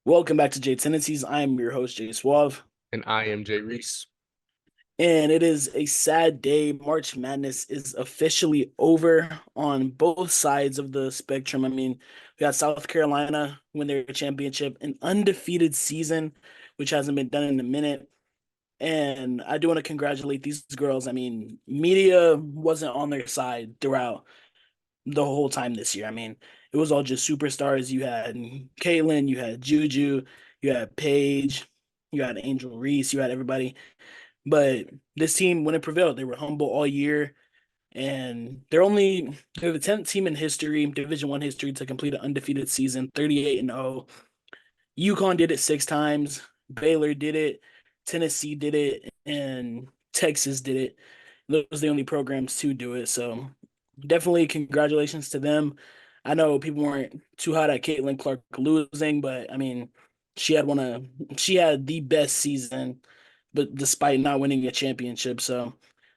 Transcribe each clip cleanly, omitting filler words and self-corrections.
Welcome back to Tendencies. I am your host, Jay Suave, And I am Jreese. and it is a sad day. March Madness is officially over on both sides of the spectrum. We got South Carolina win their championship, an undefeated season, which hasn't been done in a minute. And I do want to congratulate these girls. Media wasn't on their side throughout the whole time this year. It was all just superstars. You had Caitlin, you had Juju, you had Paige, you had Angel Reese, you had everybody. But this team, when it prevailed, they were humble all year, and they're the 10th team in history, Division One history, to complete an undefeated season, 38-0. UConn did it 6 times. Baylor did it. Tennessee did it, and Texas did it. Those are the only programs to do it. So definitely congratulations to them. I know people weren't too hot at Caitlin Clark losing, but she had one of she had the best season, but despite not winning a championship. So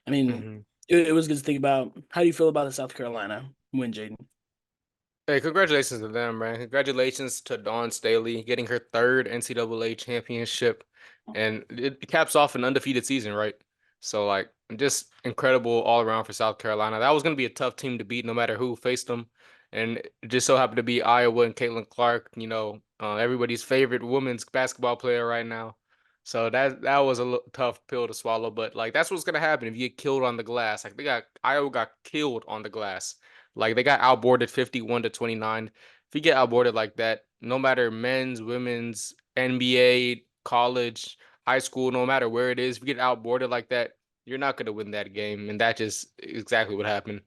I mean, hmm it was good to think about. How do you feel about the South Carolina win, Jaden? Hey, congratulations to them, man. Congratulations to Dawn Staley getting her third NCAA championship. And it caps off an undefeated season, right? So, like, just incredible all around for South Carolina. That was going to be a tough team to beat no matter who faced them. And it just so happened to be Iowa and Caitlin Clark, everybody's favorite women's basketball player right now. So that was a tough pill to swallow, but like that's what's gonna happen if you get killed on the glass. Like Iowa got killed on the glass. Like they got outboarded 51-29. If you get outboarded like that, no matter men's, women's, NBA, college, high school, no matter where it is, if you get outboarded like that, you're not gonna win that game. And that just exactly what happened.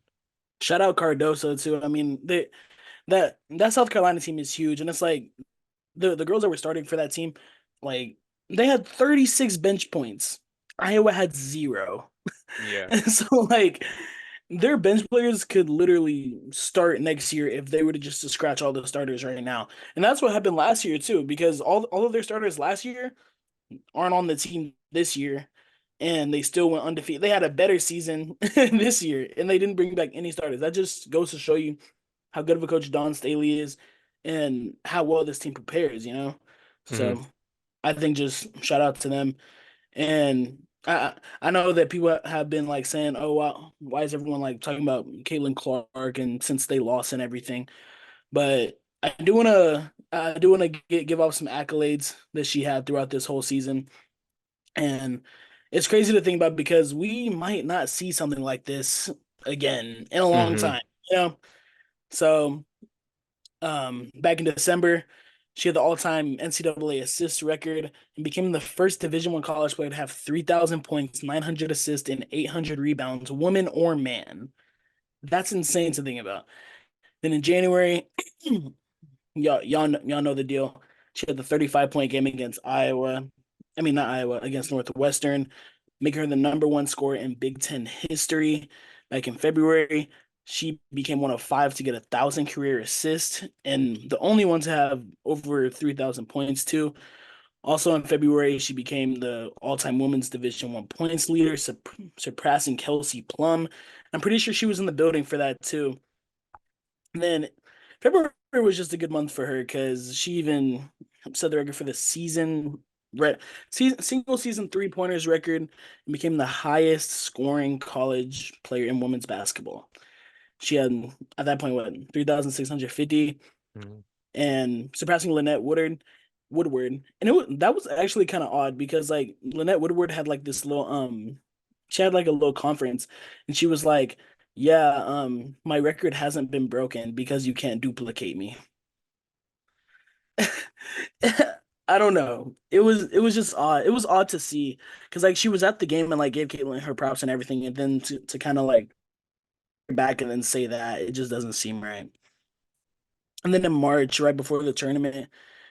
Shout out Cardoso too. That South Carolina team is huge, and it's like the girls that were starting for that team, like they had 36 bench points. Iowa had zero. Yeah. And so like their bench players could literally start next year if they were to scratch all the starters right now. And that's what happened last year too, because all of their starters last year aren't on the team this year. And they still went undefeated. They had a better season this year, and they didn't bring back any starters. That just goes to show you how good of a coach Don Staley is and how well this team prepares, you know? hmm So I think just shout out to them. And I know that people have been like saying, "Oh, wow, why is everyone like talking about Caitlin Clark and since they lost and everything?" But I do wanna give off some accolades that she had throughout this whole season, and it's crazy to think about because we might not see something like this again in a long hmm time, you know. So back in December, she had the all-time NCAA assist record and became the first Division One college player to have 3,000 points, 900 assists, and 800 rebounds, woman or man. That's insane to think about. Then in January, y'all know the deal. She had the 35-point game against Iowa. I mean, not Iowa, against Northwestern, making her the number one scorer in Big Ten history. Like in February, she became one of five to get 1,000 career assists and the only one to have over 3,000 points too. Also in February, she became the all-time women's Division One points leader, surpassing Kelsey Plum. I'm pretty sure she was in the building for that too. And then February was just a good month for her because she even set the record for the single season 3-pointers record and became the highest scoring college player in women's basketball. She had at that point what 3,650 and surpassing Woodward. And that was actually kind of odd because like Lynette Woodward had like this little she had like a little conference and she was like, yeah, my record hasn't been broken because you can't duplicate me. I don't know. It was just odd. It was odd to see because like she was at the game and like gave Caitlin her props and everything, and then to kind of like back and then say that it just doesn't seem right. And then in March, right before the tournament,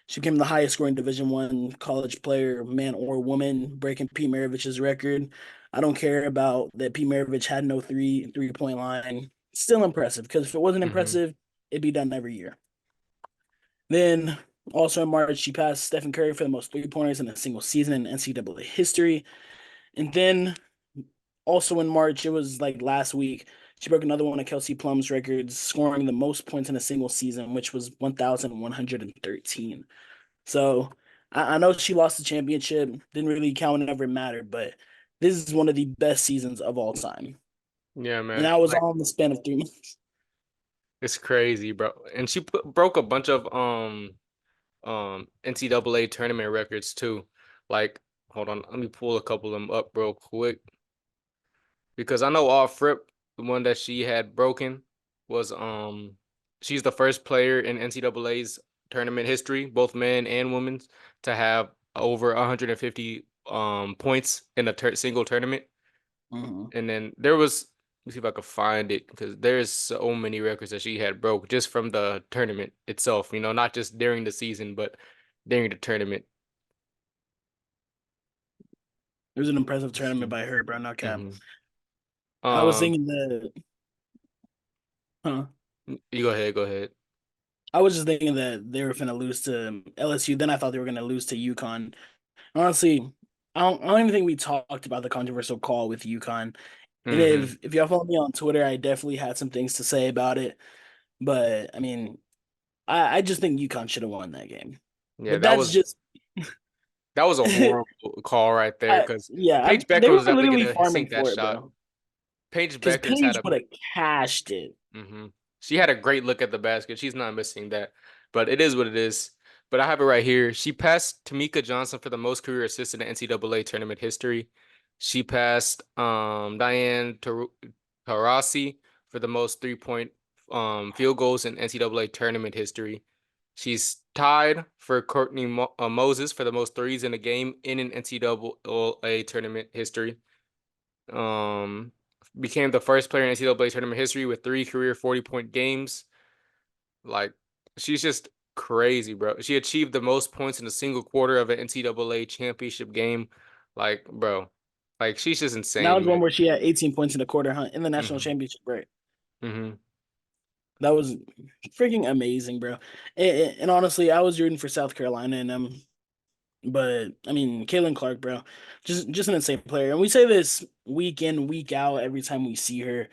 she became the highest scoring Division One college player, man or woman, breaking Pete Maravich's record. I don't care about that Pete Maravich had no three-point line. Still impressive because if it wasn't hmm impressive, it'd be done every year. Then also in March, she passed Stephen Curry for the most three-pointers in a single season in NCAA history. And then also in March, it was like last week, she broke another one of Kelsey Plum's records, scoring the most points in a single season, which was 1,113. So I know she lost the championship, didn't really count whenever it mattered, but this is one of the best seasons of all time. Yeah, And man. that was Like all in the span of 3 months. it's crazy, bro. And she broke a bunch of NCAA tournament records too. Like, hold on, let me pull a couple of them up real quick because I know off rip the one that she had broken was she's the first player in NCAA's tournament history, both men and women's, to have over 150 points in a single tournament. Mhm. And then there was, let me see if I could find it because there's so many records that she had broke just from the tournament itself, not just during the season, but during the tournament. It was an impressive tournament by her, bro. No cap. hmm I was Um, thinking that, huh? you go ahead, go ahead. I was just thinking that they were gonna lose to LSU. Then I thought they were gonna lose to UConn. Honestly, I don't even think we talked about the controversial call with UConn. And hmm if y'all follow me on Twitter, I definitely had some things to say about it. But I mean, I just think UConn should have won that game. Yeah, But that's just that was a horrible call right there because Paige they Becker were was definitely literally gonna farming sink that for it, shot. bro. Paige Because Becker's had Paige a would have cashed it. hmm She had a great look at the basket. She's not missing that, but it is what it is. But I have it right here. She passed Tamika Johnson for the most career assists in the NCAA tournament history. She passed Diane Taurasi for the most 3-point field goals in NCAA tournament history. She's tied for Courtney Moses for the most threes in a game in an NCAA tournament history. Um, Became the first player in NCAA tournament history with 3 career 40-point games. Like, she's just crazy, bro. She achieved the most points in a single quarter of an NCAA championship game. Like, bro, like she's just And that insane, was one man. where she had 18 points in the quarter hunt in the national hmm championship, right? hmm That was freaking amazing, bro. And honestly, I was rooting for South Carolina and but I mean, Caitlin Clark, bro, just an insane player. And we say this week in, week out every time we see her,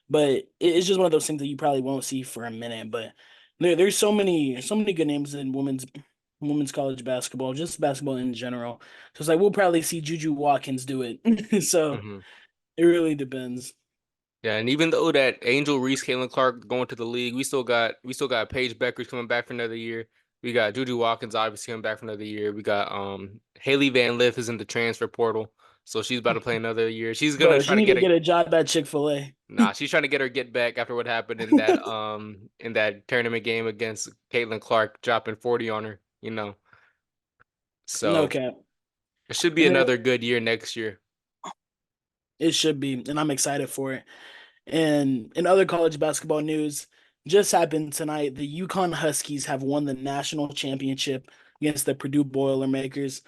but it's just one of those things that you probably won't see for a minute. But there's so many good names in women's college basketball, just basketball in general. So it's like we'll probably see Juju Watkins do it. So hmm it really depends. Yeah, and even though that Angel Reese, Caitlin Clark going to the league, we still got Paige Beckers coming back for another year. We got Juju Watkins obviously coming back for another year. We got Haley Van Lith is in the transfer portal, so she's about to play another year. She's gonna Bro, try she to need to get a get a job at Chick-fil-A. She's trying to get her get back after what happened in that tournament game against Caitlin Clark, dropping 40 on her. No So cap. it should be And then another good year next year. it should be, and I'm excited for it. And in other college basketball news, just happened tonight. The UConn Huskies have won the national championship against the Purdue Boilermakers.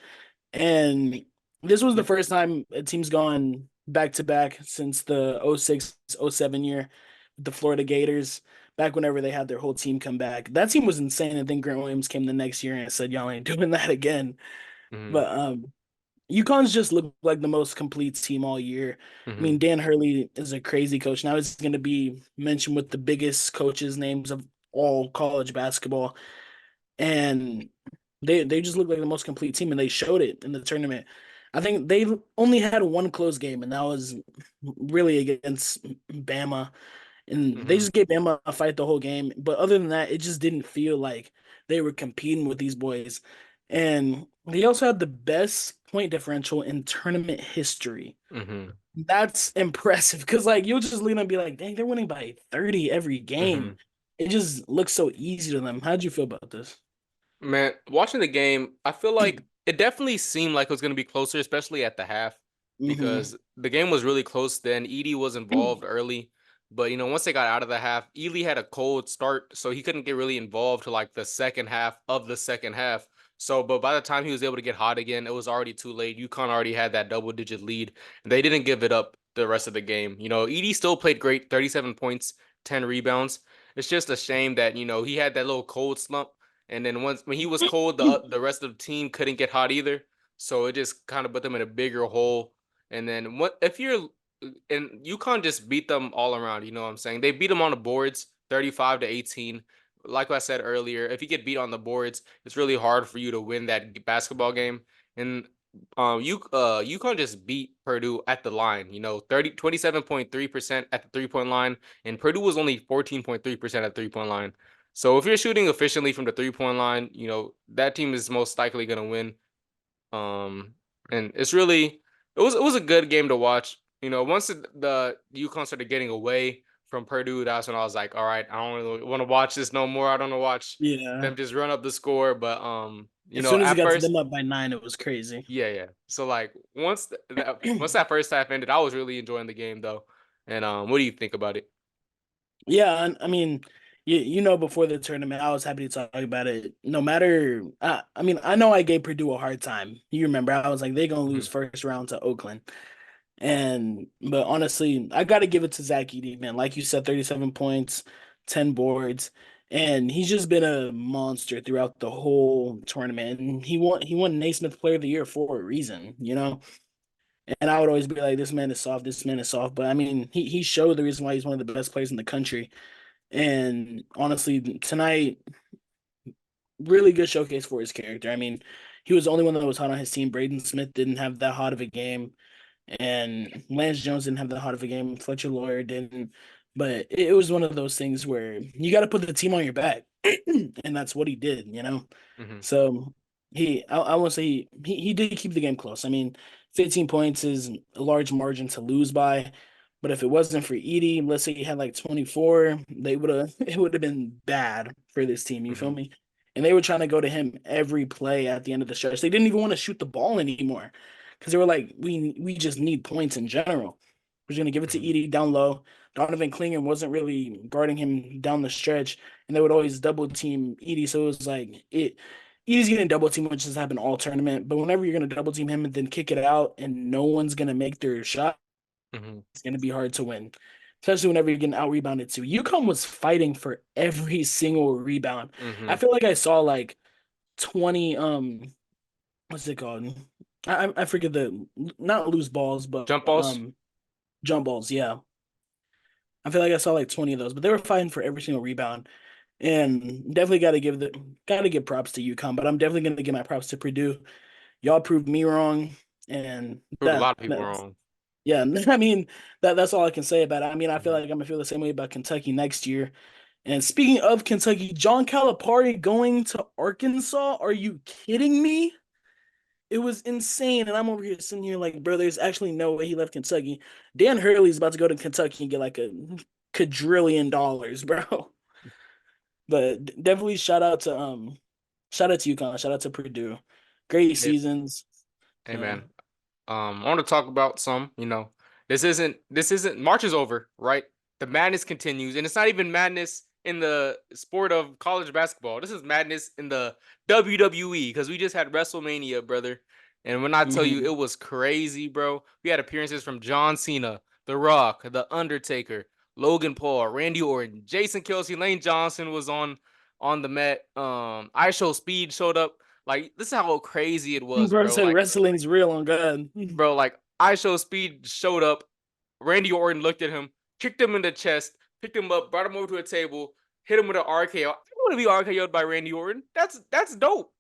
And this was the first time a team's gone back to back since the 06-07 year with the Florida Gators, back whenever they had their whole team come back. That team was insane. And then Grant Williams came the next year and said, y'all ain't doing that again. hmm But UConn's just looked like the most complete team all year. I hmm mean, Dan Hurley is a crazy coach. Now he's going to be mentioned with the biggest coaches' names of all college basketball, and they just look like the most complete team, and they showed it in the tournament. I think they only had one close game, and that was really against Bama, and they hmm just gave Bama a fight the whole game. But other than that, it just didn't feel like they were competing with these boys. And they also had the best point differential in tournament history. hmm That's impressive because like you'll just lean and be like, dang, they're winning by 30 every game. hmm It just looks so easy to them. How'd you feel about this? Man, watching the game, I feel like it definitely seemed like it was going to be closer, especially at the half, Hmm. because the game was really close then. Edie was involved early, but once they got out of the half, Ely had a cold start, so he couldn't get really involved to like the second half of the second half. So, but by the time he was able to get hot again, it was already too late. UConn already had that double-digit lead, and they didn't give it up the rest of the game. Edie still played great, 37 points, 10 rebounds. It's just a shame that, he had that little cold slump and then once when he was cold, the rest of the team couldn't get hot either. So it just kind of put them in a bigger hole. And then what if you're and UConn just beat them all around, you know what I'm saying? They beat them on the boards 35-18. like I said earlier, if you get beat on the boards, it's really hard for you to win that basketball game. And UConn just beat Purdue at the line, 27.3% at the 3-point line, and Purdue was only 14.3% at the 3-point line. So if you're shooting efficiently from the 3-point line, that team is most likely going to win. And it was a good game to watch. Once the UConn started getting away from Purdue, that's when I was like, all right, I don't really want to watch this no more. I don't want to watch Yeah. them just run up the score. But As soon as it at got to first, them up by 9, it was crazy. yeah, yeah. So like once that first half ended, I was really enjoying the game though. And what do you think about it? Yeah, I mean, before the tournament, I was happy to talk about it. No matter, I mean, I know I gave Purdue a hard time. You remember, I was like, they're gonna lose Mhm, first round to Oakland, but honestly, I got to give it to Zach Edey, man. Like you said, 37 points, 10 boards, and he's just been a monster throughout the whole tournament. And he won Naismith Player of the Year for a reason. And I would always be like, this man is soft, this man is soft. But I mean, he showed the reason why he's one of the best players in the country. And honestly, tonight, really good showcase for his character. I mean, he was the only one that was hot on his team. Braden Smith didn't have that hot of a game, and Lance Jones didn't have that hot of a game. Fletcher Lawyer didn't. But it was one of those things where you got to put the team on your back, and that's what he did. mhm, So I won't say he did keep the game close. I mean, 15 points is a large margin to lose by. But if it wasn't for Edie, let's say he had like 24, they would have it would have been bad for this team. You feel mhm, me? And they were trying to go to him every play at the end of the stretch. They didn't even want to shoot the ball anymore because they were like, we just need points in general. We're just gonna give it to mhm, Edie down low. Donovan Klinger wasn't really guarding him down the stretch, and they would always double team Edie. So it was like Edie's getting double team, which has happened all tournament. But whenever you're gonna double team him and then kick it out, and no one's gonna make their shot, mhm, it's gonna be hard to win. Especially whenever you're getting out rebounded too. UConn was fighting for every single rebound. I mhm. feel like I saw like 20 what's it called? I forget the not loose balls, but Jump balls. jump balls, yeah. I feel like I saw like 20 of those, but they were fighting for every single rebound. And definitely gotta give props to UConn, but I'm definitely gonna give my props to Purdue. Y'all proved me wrong, and Proved a lot of people wrong. yeah, I mean that's all I can say about it. I mean, I feel Mhm. like I'm gonna feel the same way about Kentucky next year. And speaking of Kentucky, John Calipari going to Arkansas? Are you kidding me? It was insane, and I'm over here sitting here like, bro, there's actually no way he left Kentucky. Dan Hurley's about to go to Kentucky and get like a quadrillion dollars, bro. But definitely shout out to UConn, shout out to Purdue. Great Hey, seasons. hey Yeah. man. I want to talk about this isn't March is over, right? The madness continues, and it's not even madness in the sport of college basketball. This is madness in the WWE because we just had WrestleMania, brother. And when I tell you Mhm. it was crazy, bro, we had appearances from John Cena, The Rock, The Undertaker, Logan Paul, Randy Orton, Jason Kelsey, Lane Johnson was on the Met. I Show Speed showed up. Like this is how crazy it was, Bro bro. said Like wrestling's real on God. bro, like I Show Speed showed up. Randy Orton looked at him, kicked him in the chest, picked him up, brought him over to a table, hit him with an RKO. I want to be RKO'd by Randy Orton. That's dope.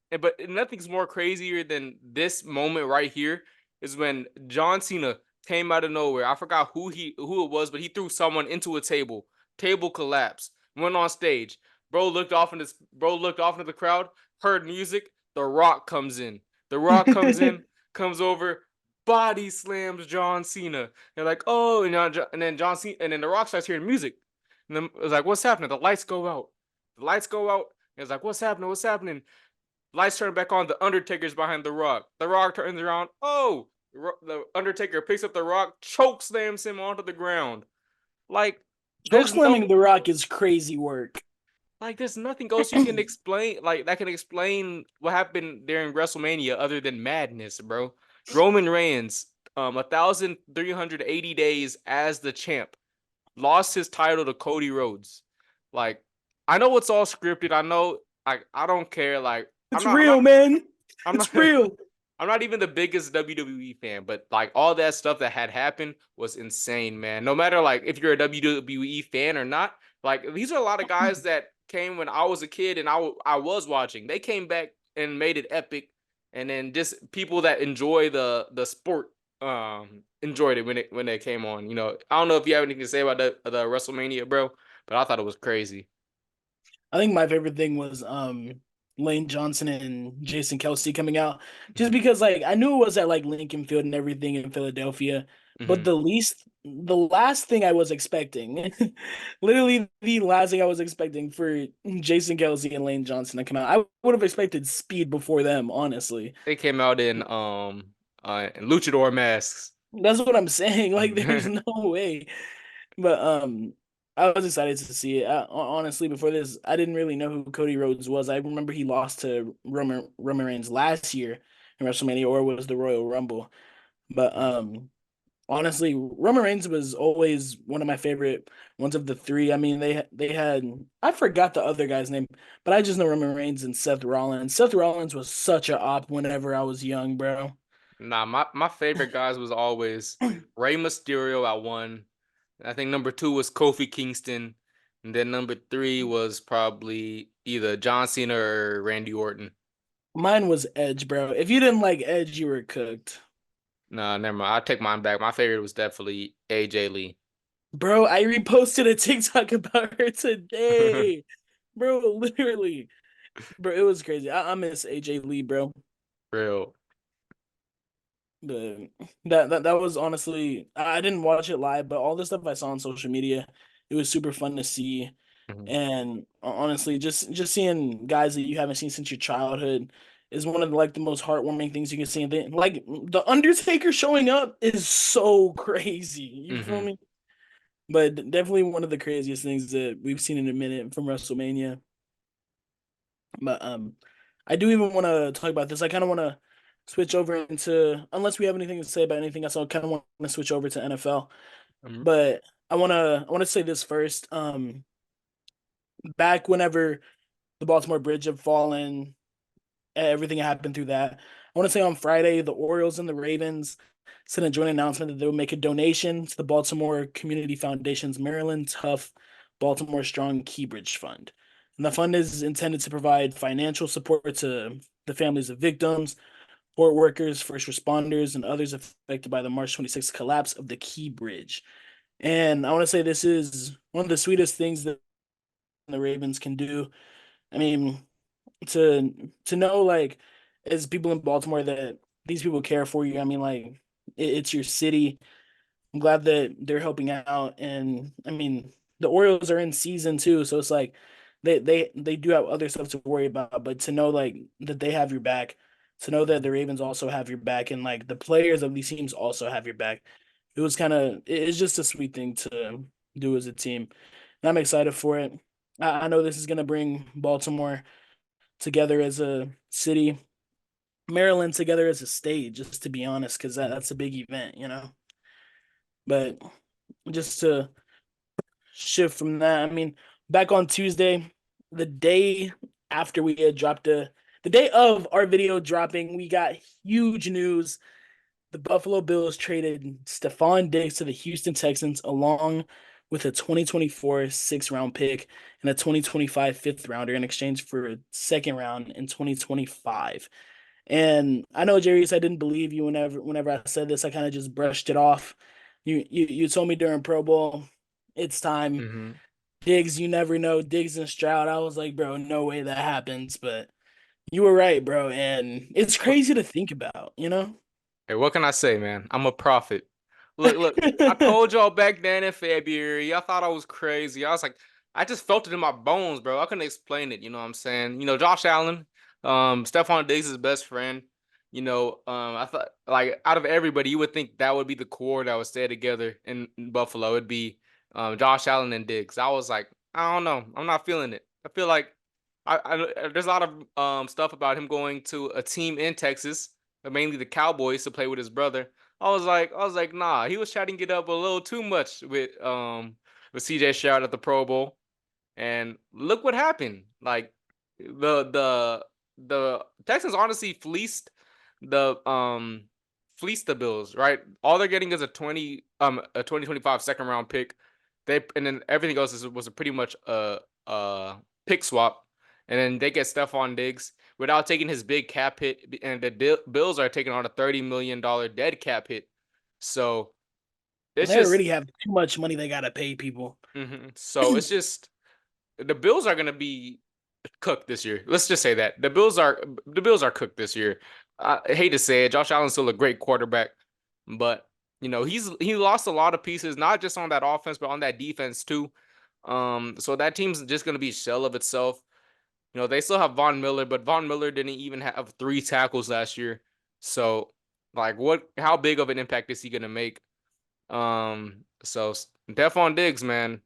But nothing's more crazier than this moment right here is when John Cena came out of nowhere. I forgot who it was, but he threw someone into a table. Table collapsed. Went on stage. Bro looked off into the crowd, heard music. The Rock comes in. The Rock comes in, comes over, body slams John Cena. They're like, oh, and then John Cena, and then The Rock starts hearing music. And then it was like, what's happening? The lights go out. The lights go out. And it's like, what's happening? What's happening? Lights turn back on. The Undertaker's behind The Rock. The Rock turns around. Oh, the Undertaker picks up The Rock, choke slams him onto the ground. Like, Choke there's no slamming The Rock is crazy work. there's nothing else you can explain like that can explain what happened during WrestleMania other than madness, bro. Roman Reigns, 1,380 days as the champ, lost his title to Cody Rhodes. Like, I know it's all scripted. I know, I don't care. Like, I'm It's not, I'm real, not, man. I'm It's not. real. I'm not even the biggest WWE fan, but like all that stuff that had happened was insane, man. No matter like if you're a WWE fan or not, Like these are a lot of guys that came when I was a kid and I was watching. They came back and made it epic, and then just people that enjoy the sport enjoyed it when they came on. You know, I don't know if you have anything to say about the WrestleMania, bro, but I thought it was crazy. I think my favorite thing was Lane Johnson and Jason Kelsey coming out. Just because like I knew it was at like Lincoln Field and everything in Philadelphia, but Hmm. the last thing I was expecting, literally the last thing I was expecting for Jason Kelsey and Lane Johnson to come out. I would have expected Speed before them, honestly. They came out in luchador masks. That's what I'm saying. Like there's no way. But I was excited to see it. Honestly, before this, I didn't really know who Cody Rhodes was. I remember he lost to Roman Reigns last year in WrestleMania, or was the Royal Rumble. But honestly, Roman Reigns was always one of my favorite ones of the three. I mean, they had I forgot the other guy's name, but I just know Roman Reigns and Seth Rollins. Seth Rollins was such a op whenever I was young, bro. Nah, my favorite guys was always Rey Mysterio at one. I think number two was Kofi Kingston, and then number three was probably either John Cena or Randy Orton. Mine was Edge, bro. If you didn't like Edge, you were cooked. Nah, never mind. I take mine back. My favorite was definitely AJ Lee. Bro, I reposted a TikTok about her today. Bro, literally. Bro, it was crazy. I miss AJ Lee, bro. Real. But that was honestly I didn't watch it live, but all the stuff I saw on social media, it was super fun to see. Mhm. And honestly, just seeing guys that you haven't seen since your childhood is one of like the most heartwarming things you can see. And like the Undertaker showing up is so crazy. You feel Mhm. me? But definitely one of the craziest things that we've seen in a minute from WrestleMania. But I do even want to talk about this. I kind of want to switch over into unless we have anything to say about anything else, I kind of want to switch over to NFL. Mhm. But I want to say this first. Back whenever the Baltimore Bridge had fallen, everything happened through that. I want to say on Friday, the Orioles and the Ravens sent a joint announcement that they would make a donation to the Baltimore Community Foundation's Maryland Tough Baltimore Strong Keybridge Fund. And the fund is intended to provide financial support to the families of victims, port workers, first responders, and others affected by the March 26th collapse of the Key Bridge. And I want to say this is one of the sweetest things that the Ravens can do. I mean, to know like as people in Baltimore that these people care for you. I mean, like it's your city. I'm glad that they're helping out, and I mean the Orioles are in season too, so it's like they do have other stuff to worry about. But to know like that they have your back, to know that the Ravens also have your back, and like the players of these teams also have your back, it was kind of it's just a sweet thing to do as a team, and I'm excited for it. I know this is gonna bring Baltimore together as a city, Maryland together as a state, just to be honest, because that's a big event, you know. But just to shift from that, I mean, back on Tuesday, the day after we had dropped the day of our video dropping, we got huge news. The Buffalo Bills traded Stephon Diggs to the Houston Texans along with a 2024 sixth round pick and a 2025 fifth rounder in exchange for a second round in 2025. And I know, Jarius, I didn't believe you whenever I said this. I kind of just brushed it off. You told me during Pro Bowl, it's time. Mhm. Diggs, you never know. Diggs and Stroud. I was like, bro, no way that happens. But you were right, bro. And it's crazy to think about, you know? Hey, what can I say, man? I'm a prophet. Look, I told y'all back then in February, y'all thought I was crazy. I was like, I just felt it in my bones, bro. I couldn't explain it, you know what I'm saying? You know, Josh Allen, Stephon Diggs' best friend. You know, I thought like out of everybody, you would think that would be the core that would stay together in Buffalo. It'd be Josh Allen and Diggs. I was like, I don't know. I'm not feeling it. I feel like there's a lot of stuff about him going to a team in Texas, mainly the Cowboys, to play with his brother. I was like, nah, he was chatting it up a little too much with CJ Stroud at the Pro Bowl. And look what happened. Like the Texans honestly the fleeced the Bills, right? All they're getting is a 2025 second round pick They and then everything else was a pretty much a pick swap, and then they get Stephon Diggs without taking his big cap hit, and the Bills are taking on a $30 million dead cap hit. So Well, it's they just already have too much money they gotta pay people. so it's just the Bills are gonna be cooked this year. Let's just say that the Bills are cooked this year. I hate to say it, Josh Allen's still a great quarterback, but he lost a lot of pieces, not just on that offense, but on that defense too. So that team's just gonna be a shell of itself. They still have Von Miller, but Von Miller didn't even have 3 tackles last year. So, like, how big of an impact is he gonna make? So Stephon Diggs, man.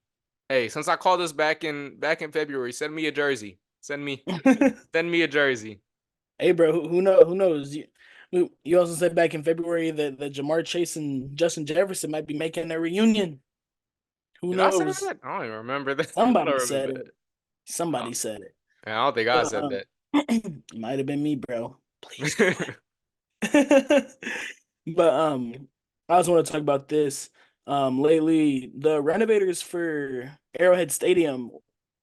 Hey, since I called this back in February, send me a jersey. Send me a jersey. Hey, bro, who know? Who knows? You also said back in February that Jamar Chase and Justin Jefferson might be making their reunion. Who Did I say knows? that? I don't even remember that. I don't Somebody said remember it. that. Somebody said it. I don't think I But said that. it might have been me, bro. Please don't But I also want to talk about this. Lately the renovators for Arrowhead Stadium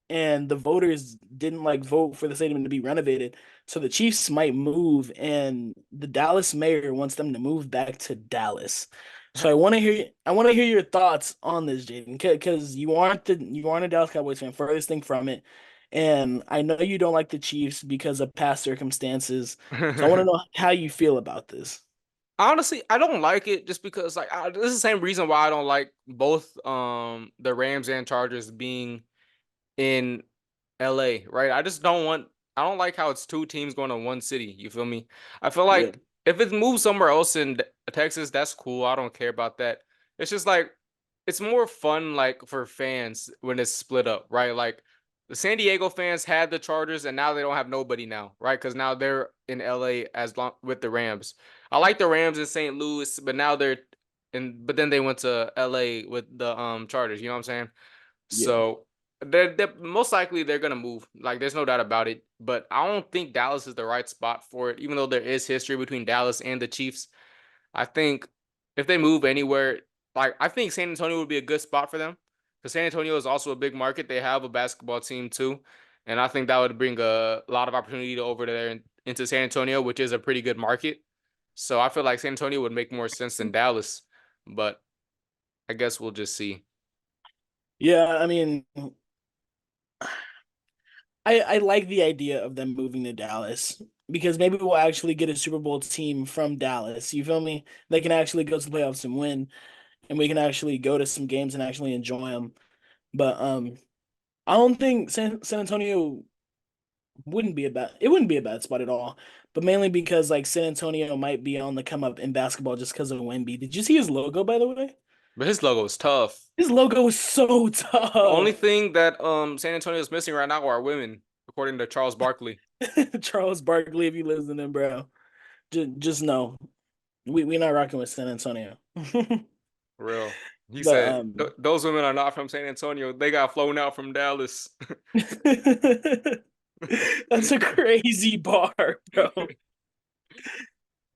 and the voters didn't like vote for the stadium to be renovated. So the Chiefs might move and the Dallas mayor wants them to move back to Dallas. So I want to hear your thoughts on this, Jaden, because you aren't a Dallas Cowboys fan, furthest thing from it. And I know you don't like the Chiefs because of past circumstances. So I want to know how you feel about this. Honestly, I don't like it just because this is the same reason why I don't like both the Rams and Chargers being in LA, right? I don't like how it's two teams going to one city. You feel me? I feel Yeah. like if it moves somewhere else in Texas, that's cool. I don't care about that. It's just like it's more fun like for fans when it's split up, right? Like the San Diego fans had the Chargers and now they don't have nobody now, right? Because now they're in LA as long with the Rams. I like the Rams in St. Louis, but now they're but then they went to LA with the Chargers, you know what I'm saying? Yeah. So they're most likely they're gonna move. Like there's no doubt about it. But I don't think Dallas is the right spot for it, even though there is history between Dallas and the Chiefs. I think if they move anywhere, like I think San Antonio would be a good spot for them. Because San Antonio is also a big market. They have a basketball team too. And I think that would bring a lot of opportunity to over there into San Antonio, which is a pretty good market. So I feel like San Antonio would make more sense than Dallas. But I guess we'll just see. Yeah, I mean, I like the idea of them moving to Dallas because maybe we'll actually get a Super Bowl team from Dallas. You feel me? They can actually go to the playoffs and win, and we can actually go to some games and actually enjoy them. But I don't think San Antonio wouldn't be a bad spot at all. But mainly because like San Antonio might be on the come up in basketball just because of Wemby. Did you see his logo, by the way? But his logo is tough. His logo is so The only tough. thing that San Antonio is missing right now are women, according to Charles Barkley. Charles Barkley, if you listening, bro, just know we not rocking with San Antonio. For real. He But said those women are not from San Antonio. They got flown out from Dallas. that's a crazy bar, bro.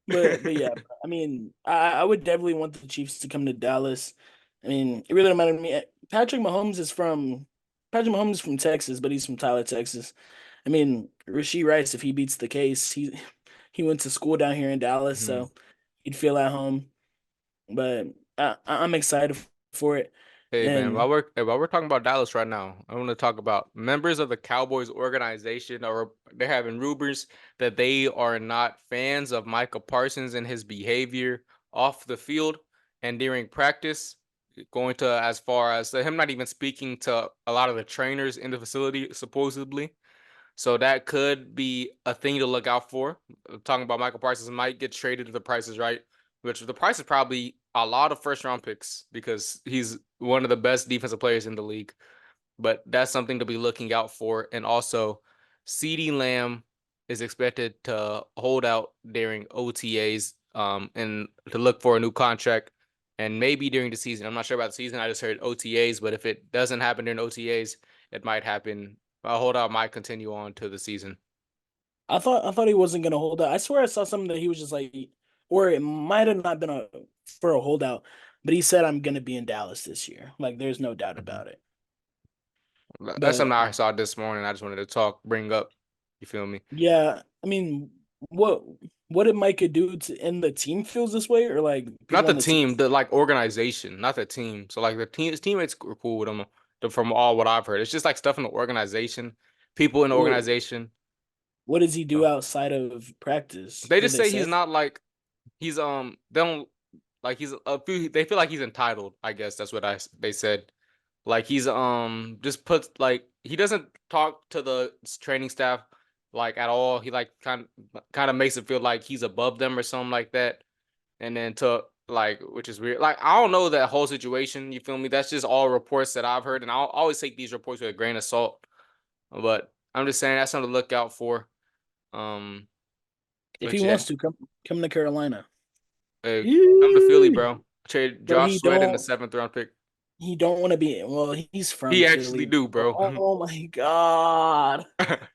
But yeah, I mean, I would definitely want the Chiefs to come to Dallas. I mean, it really don't matter to me. Patrick Mahomes is from Texas, but he's from Tyler, Texas. I mean, Rasheed Rice, if he beats the case, he went to school down here in Dallas, Mhm. so he'd feel at home. But I'm excited for it. Hey man, And while we're talking about Dallas right now, I want to talk about members of the Cowboys organization or they're having rumors that they are not fans of Micah Parsons and his behavior off the field and during practice, going to as far as him not even speaking to a lot of the trainers in the facility supposedly. So that could be a thing to look out for. Talking about Michael Parsons might get traded to the prices right, which the price is probably a lot of first round picks because he's one of the best defensive players in the league. But that's something to be looking out for. And also, CeeDee Lamb is expected to hold out during OTAs and to look for a new contract and maybe during the season. I'm not sure about the season. I just heard OTAs, but if it doesn't happen during OTAs, it might happen. A holdout might continue on to the season. I thought he wasn't gonna hold out. I swear I saw something that he was just like, or it might have not been for a holdout. but he said I'm gonna be in Dallas this year. Like, there's no doubt Mhm. about it. That's But something I saw this morning. I just wanted to bring up. You feel me? yeah, I mean, what what did Micah do to end the team feels this way, or like Not people the on the team? team, the like organization, not the team. So like the team, his teammates were cool with him. From all what I've heard, it's just like stuff in the organization, people in the What organization. what does he do So outside of practice? they Did just they say say? he's not like he's they don't like he's a few. They feel like he's entitled. I guess that's what they said. Like he's just puts like he doesn't talk to the training staff like at all. He like kind of makes it feel like he's above them or something like that. And then to like, which is weird. Like I don't know that whole situation. You feel me? That's just all reports that I've heard, and I'll always take these reports with a grain of salt. But I'm just saying that's something to look out for. Um, If he but yeah, wants to come to Carolina. hey, come to Philly, Yee. bro. Trade Bro, Josh Sweat in the seventh round pick. he don't want to be, well, he's from He actually Philly. do, But bro. oh my God.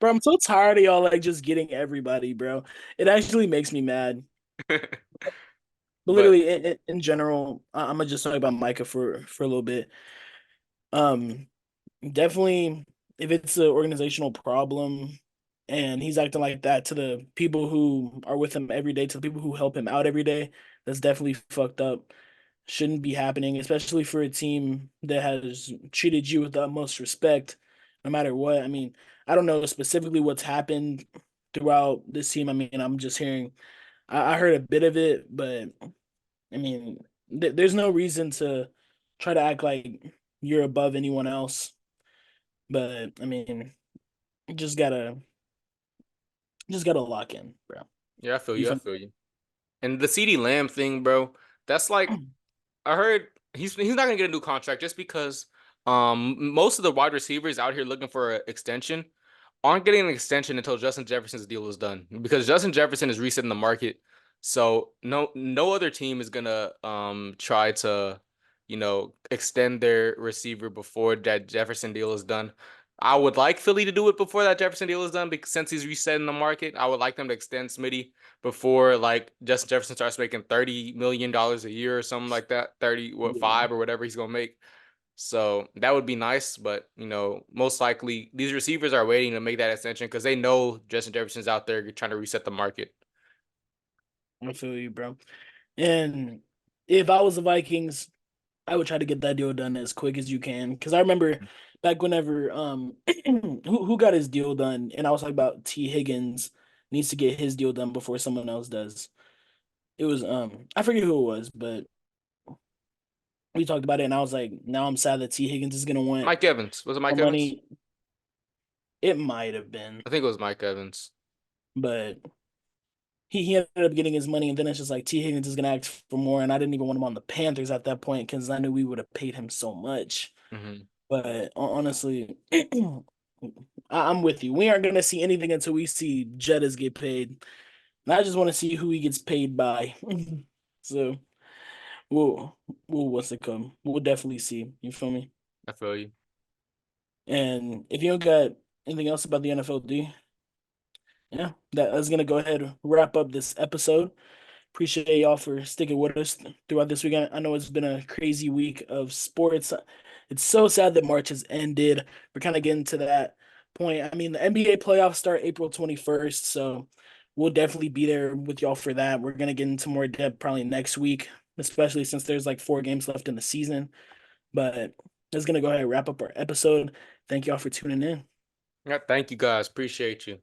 Bro, I'm so tired of y'all like just getting everybody, bro. It actually makes me mad. But But literally in general, I'm gonna just talk about Micah for a little bit. Um, Definitely, if it's an organizational problem and he's acting like that to the people who are with him every day, to the people who help him out every day, that's definitely fucked up. Shouldn't be happening, especially for a team that has treated you with the utmost respect, no matter what. I mean, I don't know specifically what's happened throughout this team. I mean, I'm just hearing, I heard a bit of it, but I mean, there's no reason to try to act like you're above anyone else. But I mean, you just gotta lock in, bro. yeah, I feel You you. I feel feel you. And the CD Lamb thing, bro. That's like me? I heard he's not gonna get a new contract just because most of the wide receivers out here looking for an extension aren't getting an extension until Justin Jefferson's deal is done because Justin Jefferson is resetting the market. So no other team is gonna try to extend their receiver before that Jefferson deal is done. I would like Philly to do it before that Jefferson deal is done because since he's resetting the market, I would like them to extend Smitty before like Justin Jefferson starts making $30 million a year or something like that, 30 what Yeah, five or whatever he's gonna make. So that would be nice, but most likely these receivers are waiting to make that extension because they know Justin Jefferson's out there trying to reset the market. I feel you, bro. And if I was the Vikings, I would try to get that deal done as quick as you can. Because I remember back whenever who got his deal done, and I was talking about T. Higgins needs to get his deal done before someone else does. It was I forget who it was, but we talked about it, and I was like, now I'm sad that T. Higgins is gonna want Mike Evans. Was it more Mike Evans? money. It might have been, I think it was Mike Evans. but he ended up getting his money, and then it's just like T. Higgins is gonna ask for more, and I didn't even want him on the Panthers at that point because I knew we would have paid him so much. Hmm. But honestly, I'm with you. We aren't gonna see anything until we see Jettas get paid, and I just want to see who he gets paid by. So we'll what's it come? We'll definitely see. You feel me? I feel you. And if you don't got anything else about the NFL, yeah, that's gonna go ahead and wrap up this episode. Appreciate y'all for sticking with us throughout this weekend. I know it's been a crazy week of sports. It's so sad that March has ended. We're kind of getting to that point. I mean, the NBA playoffs start April 21st, so we'll definitely be there with y'all for that. We're gonna get into more depth probably next week, especially since there's like 4 games left in the season. But that's gonna go ahead and wrap up our episode. Thank y'all for tuning in. Yeah, thank you guys. Appreciate you.